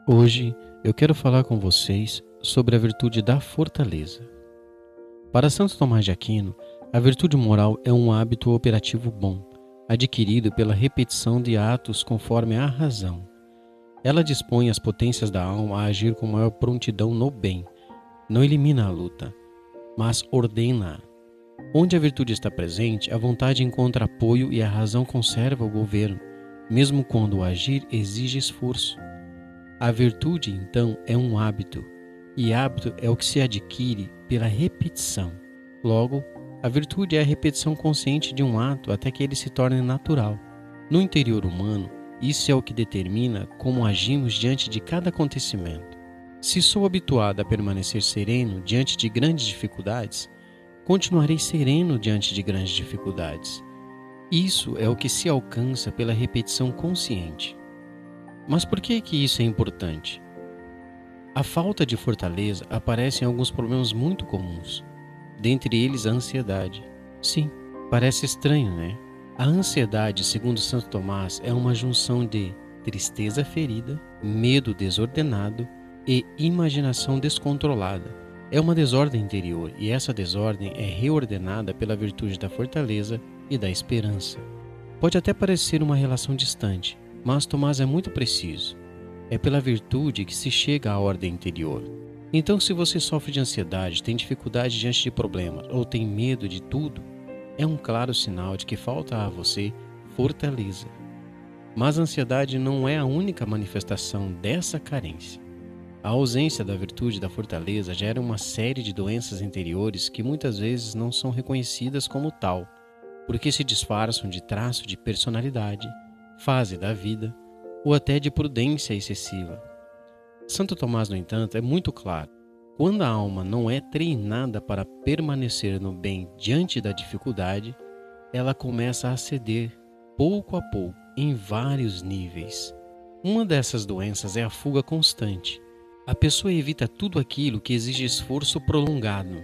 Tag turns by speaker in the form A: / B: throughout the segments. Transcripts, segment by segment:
A: Hoje eu quero falar com vocês sobre a virtude da fortaleza. Para Santo Tomás de Aquino, a virtude moral é um hábito operativo bom, adquirido pela repetição de atos conforme a razão. Ela dispõe as potências da alma a agir com maior prontidão no bem, não elimina a luta, mas ordena-a. Onde a virtude está presente, a vontade encontra apoio e a razão conserva o governo, mesmo quando o agir exige esforço. A virtude, então, é um hábito, e hábito é o que se adquire pela repetição. Logo, a virtude é a repetição consciente de um ato até que ele se torne natural. No interior humano, isso é o que determina como agimos diante de cada acontecimento. Se sou habituado a permanecer sereno diante de grandes dificuldades, continuarei sereno diante de grandes dificuldades. Isso é o que se alcança pela repetição consciente. Mas por que isso é importante? A falta de fortaleza aparece em alguns problemas muito comuns, dentre eles a ansiedade. Sim, parece estranho, né? A ansiedade, segundo Santo Tomás, é uma junção de tristeza ferida, medo desordenado e imaginação descontrolada. É uma desordem interior e essa desordem é reordenada pela virtude da fortaleza e da esperança. Pode até parecer uma relação distante, mas Tomás é muito preciso. É pela virtude que se chega à ordem interior. Então, se você sofre de ansiedade, tem dificuldade diante de problemas ou tem medo de tudo, é um claro sinal de que falta a você fortaleza. Mas a ansiedade não é a única manifestação dessa carência. A ausência da virtude da fortaleza gera uma série de doenças interiores que muitas vezes não são reconhecidas como tal, porque se disfarçam de traço de personalidade, fase da vida ou até de prudência excessiva. Santo Tomás, no entanto, é muito claro. Quando a alma não é treinada para permanecer no bem diante da dificuldade, ela começa a ceder, pouco a pouco, em vários níveis. Uma dessas doenças é a fuga constante. A pessoa evita tudo aquilo que exige esforço prolongado.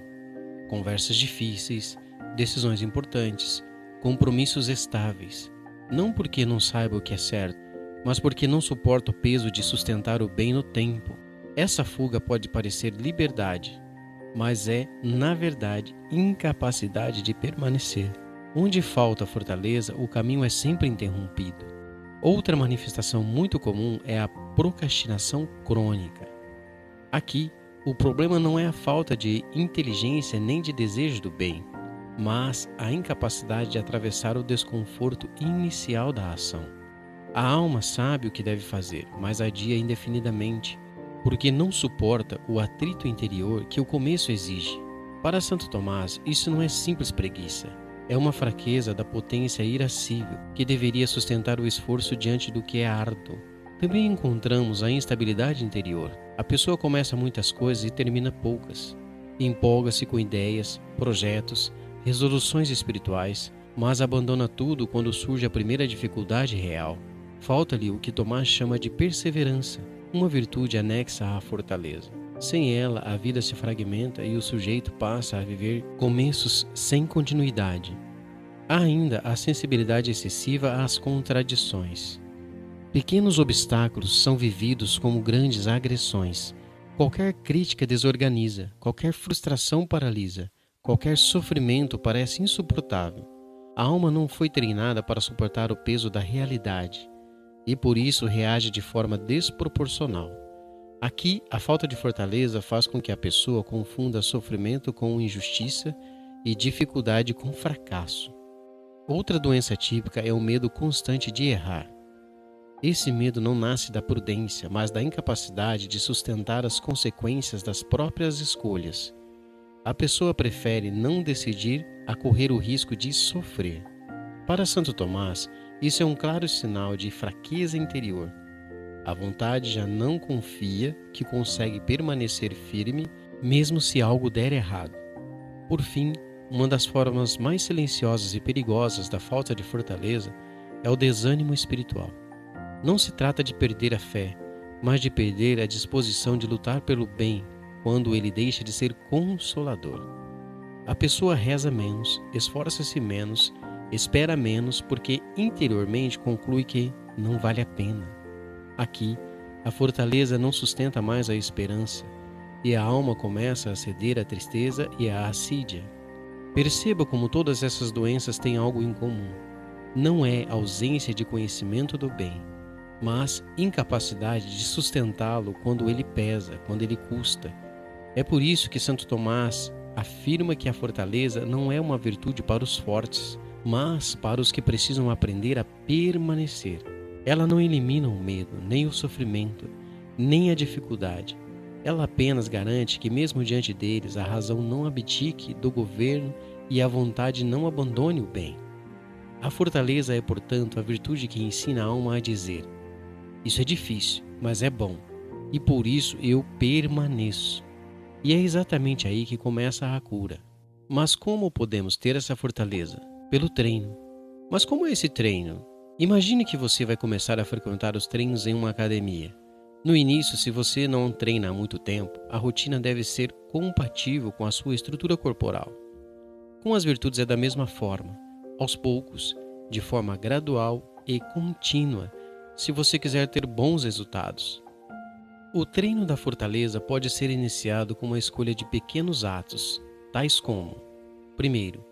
A: Conversas difíceis, decisões importantes, compromissos estáveis. Não porque não saiba o que é certo, mas porque não suporta o peso de sustentar o bem no tempo. Essa fuga pode parecer liberdade, mas é, na verdade, incapacidade de permanecer. Onde falta fortaleza, o caminho é sempre interrompido. Outra manifestação muito comum é a procrastinação crônica. Aqui, o problema não é a falta de inteligência nem de desejo do bem, mas a incapacidade de atravessar o desconforto inicial da ação. A alma sabe o que deve fazer, mas adia indefinidamente, porque não suporta o atrito interior que o começo exige. Para Santo Tomás, isso não é simples preguiça, é uma fraqueza da potência irascível que deveria sustentar o esforço diante do que é árduo. Também encontramos a instabilidade interior. A pessoa começa muitas coisas e termina poucas. Empolga-se com ideias, projetos, resoluções espirituais, mas abandona tudo quando surge a primeira dificuldade real. Falta-lhe o que Tomás chama de perseverança, uma virtude anexa à fortaleza. Sem ela, a vida se fragmenta e o sujeito passa a viver começos sem continuidade. Há ainda a sensibilidade excessiva às contradições. Pequenos obstáculos são vividos como grandes agressões. Qualquer crítica desorganiza, qualquer frustração paralisa, qualquer sofrimento parece insuportável. A alma não foi treinada para suportar o peso da realidade e por isso reage de forma desproporcional. Aqui, a falta de fortaleza faz com que a pessoa confunda sofrimento com injustiça e dificuldade com fracasso. Outra doença típica é o medo constante de errar. Esse medo não nasce da prudência, mas da incapacidade de sustentar as consequências das próprias escolhas. A pessoa prefere não decidir a correr o risco de sofrer. Para Santo Tomás, isso é um claro sinal de fraqueza interior. A vontade já não confia que consegue permanecer firme, mesmo se algo der errado. Por fim, uma das formas mais silenciosas e perigosas da falta de fortaleza é o desânimo espiritual. Não se trata de perder a fé, mas de perder a disposição de lutar pelo bem quando ele deixa de ser consolador. A pessoa reza menos, esforça-se menos, espera menos porque interiormente conclui que não vale a pena. Aqui, A fortaleza não sustenta mais a esperança, e a alma começa a ceder à tristeza e à assídia. Perceba como todas essas doenças têm algo em comum. Não é ausência de conhecimento do bem, mas incapacidade de sustentá-lo quando ele pesa, quando ele custa. É por isso que Santo Tomás afirma que a fortaleza não é uma virtude para os fortes, mas para os que precisam aprender a permanecer. Ela não elimina o medo, nem o sofrimento, nem a dificuldade. Ela apenas garante que, mesmo diante deles, a razão não abdique do governo e a vontade não abandone o bem. A fortaleza é, portanto, a virtude que ensina a alma a dizer: isso é difícil, mas é bom, e por isso eu permaneço. E é exatamente aí que começa a cura. Mas como podemos ter essa fortaleza? Pelo treino. Mas como é esse treino? Imagine que você vai começar a frequentar os treinos em uma academia. No início, se você não treina há muito tempo, a rotina deve ser compatível com a sua estrutura corporal. Com as virtudes é da mesma forma, aos poucos, de forma gradual e contínua, se você quiser ter bons resultados. O treino da fortaleza pode ser iniciado com uma escolha de pequenos atos, tais como: primeiro,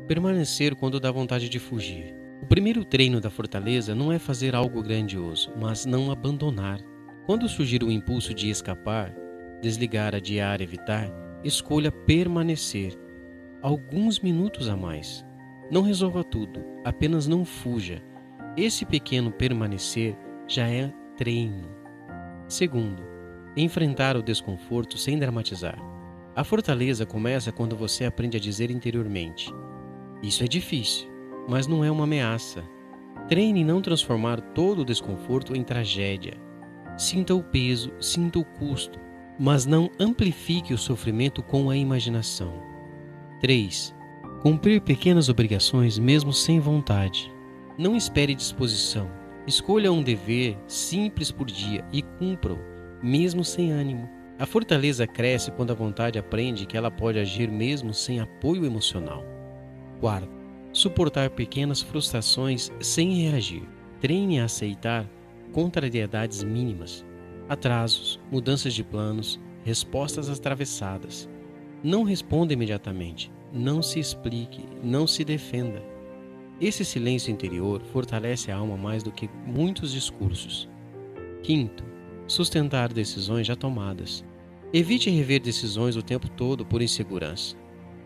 A: permanecer quando dá vontade de fugir. O primeiro treino da fortaleza não é fazer algo grandioso, mas não abandonar. Quando surgir o impulso de escapar, desligar, adiar, evitar, escolha permanecer alguns minutos a mais. Não resolva tudo, apenas não fuja. Esse pequeno permanecer já é treino. Segundo, enfrentar o desconforto sem dramatizar. A fortaleza começa quando você aprende a dizer interiormente: isso é difícil, mas não é uma ameaça. Treine em não transformar todo o desconforto em tragédia. Sinta o peso, sinta o custo, mas não amplifique o sofrimento com a imaginação. 3. Cumprir pequenas obrigações mesmo sem vontade. Não espere disposição. Escolha um dever simples por dia e cumpra-o, mesmo sem ânimo. A fortaleza cresce quando a vontade aprende que ela pode agir mesmo sem apoio emocional. 4. Suportar pequenas frustrações sem reagir. Treine a aceitar contrariedades mínimas, atrasos, mudanças de planos, respostas atravessadas. Não responda imediatamente, não se explique, não se defenda. Esse silêncio interior fortalece a alma mais do que muitos discursos. 5. Sustentar decisões já tomadas. Evite rever decisões o tempo todo por insegurança.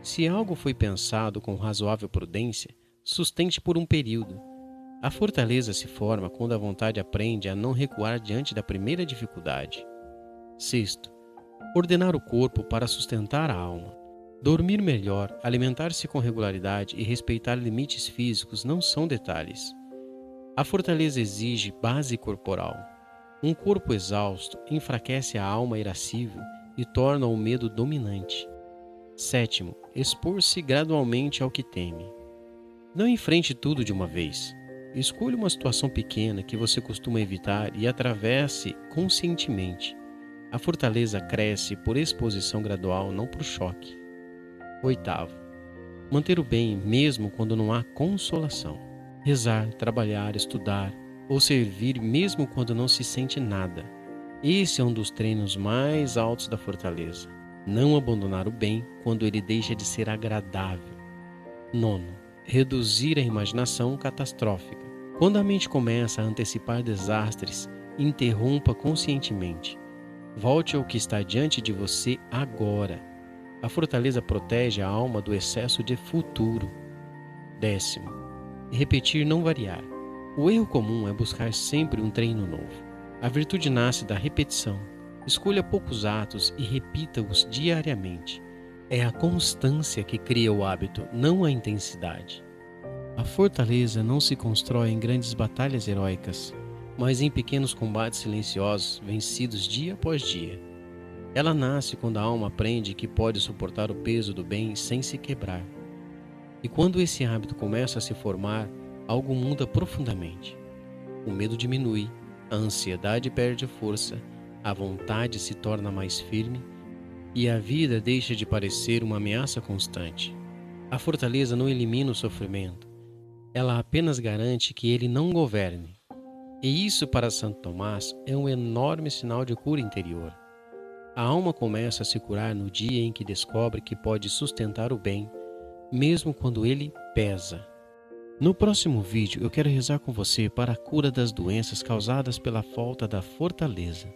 A: Se algo foi pensado com razoável prudência, sustente por um período. A fortaleza se forma quando a vontade aprende a não recuar diante da primeira dificuldade. 6. Ordenar o corpo para sustentar a alma. Dormir melhor, alimentar-se com regularidade e respeitar limites físicos não são detalhes. A fortaleza exige base corporal. Um corpo exausto enfraquece a alma irascível e torna o medo dominante. 7. Expor-se gradualmente ao que teme. Não enfrente tudo de uma vez. Escolha uma situação pequena que você costuma evitar e atravesse conscientemente. A fortaleza cresce por exposição gradual, não por choque. 8. Manter o bem mesmo quando não há consolação. Rezar, trabalhar, estudar ou servir mesmo quando não se sente nada. Esse é um dos treinos mais altos da fortaleza. Não abandonar o bem quando ele deixa de ser agradável. 9. Reduzir a imaginação catastrófica. Quando a mente começa a antecipar desastres, interrompa conscientemente. Volte ao que está diante de você agora. A fortaleza protege a alma do excesso de futuro. 10. Repetir, não variar. O erro comum é buscar sempre um treino novo. A virtude nasce da repetição. Escolha poucos atos e repita-os diariamente. É a constância que cria o hábito, não a intensidade. A fortaleza não se constrói em grandes batalhas heróicas, mas em pequenos combates silenciosos, vencidos dia após dia. Ela nasce quando a alma aprende que pode suportar o peso do bem sem se quebrar. E quando esse hábito começa a se formar, algo muda profundamente. O medo diminui, a ansiedade perde força, a vontade se torna mais firme e a vida deixa de parecer uma ameaça constante. A fortaleza não elimina o sofrimento, ela apenas garante que ele não governe. E isso para Santo Tomás é um enorme sinal de cura interior. A alma começa a se curar no dia em que descobre que pode sustentar o bem, mesmo quando ele pesa. No próximo vídeo eu quero rezar com você para a cura das doenças causadas pela falta da fortaleza.